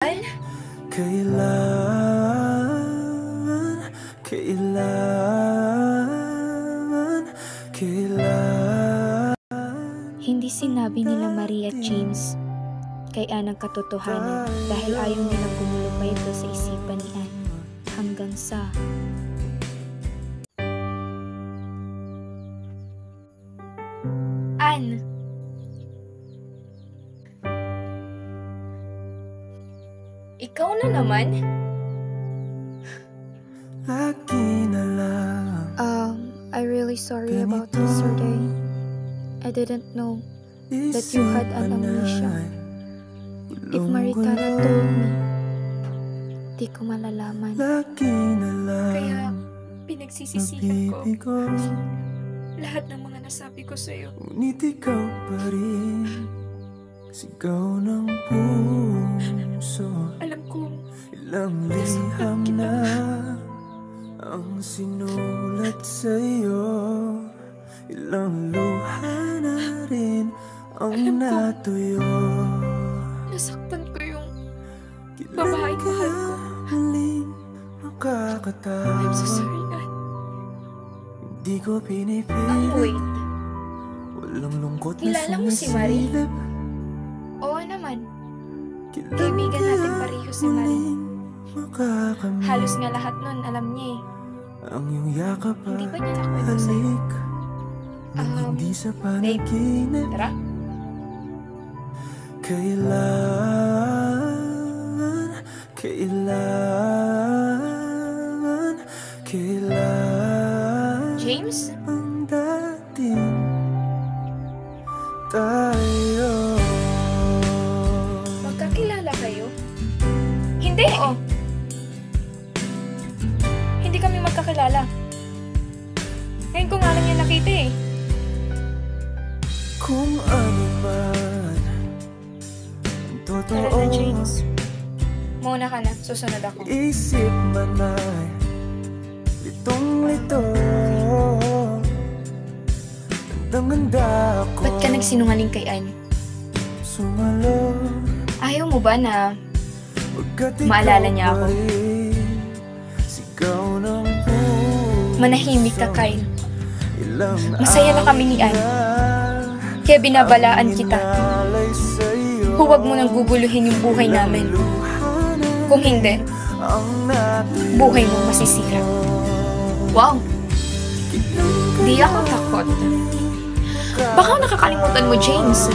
An? Hindi sinabi nila Maria at James kay Ann ang katotohanan dahil ayaw nilang gumulo pa ito sa isipan ni Ann hanggang sa Ann! Ikaw na naman? I'm really sorry about yesterday. I didn't know that you had an amnesia. If Maricana told me, di ko malalaman. Kaya pinagsisisihan ko lahat ng mga nasabi ko sa'yo. Ngunit ikaw pa rin, sigaw ng puso. Alam ko, ilang liham na ang sinulat sa'yo. Ilang luha na rin ang natuyo. Nasaktan ko yung babaeng mahal ko. Muling makakatawa. I'm so sorry, Ann. Hindi ko pinipilit. Wait. Walang lungkot na Kilala mo si Marie? sumisilip. Oo naman. Kaibigan natin pareho si Marie. Halos nga lahat nun alam niya eh. Ang iyong yakap Hindi ba niya nakwento sa'yo? nang hindi sa panaginip. Tara. Kailan James? ang dating tayo. Magkakilala kayo? Hindi! Oo. Hindi kami magkakilala. Ngayon ko nga lang niya nakita eh. Kung ano man ang Tara totoo, na, James. Muna ka na. Susunod ako. isip man ay litong-lito. Handang-handa ako Ba't ka nagsinungaling kay Ann? sumalo. Ayaw mo ba na Pagkat ikaw maalala niya ako? pa rin, sigaw ng puso. Manahimik ka, Kyle. Ilang Masaya na kami ni Ann. Kaya binabalaan kita. alay sa'yo. Huwag mo nang guguluhin yung buhay namin. Kung hindi, Ang natuyo. buhay mo masisira. Wow! Di ako takot. Baka nakakalimutan mo, James.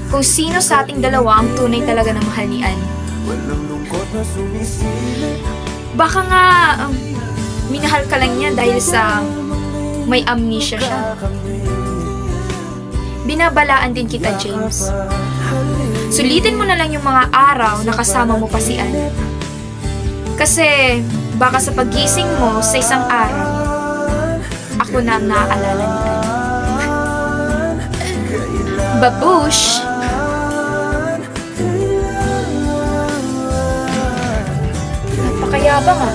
Kung sino sa ating dalawa ang tunay talaga na mahal ni Ann. Walang lungkot na sumisilip. Baka nga, minahal ka lang niya dahil sa may amnesia siya. Binabalaan din kita, James. Sulitin mo na lang yung mga araw na kasama mo pa si Ann. Kasi, baka sa paggising mo sa isang araw, ako na ang naaalala ni Ann. Babush! Napakayabang ah.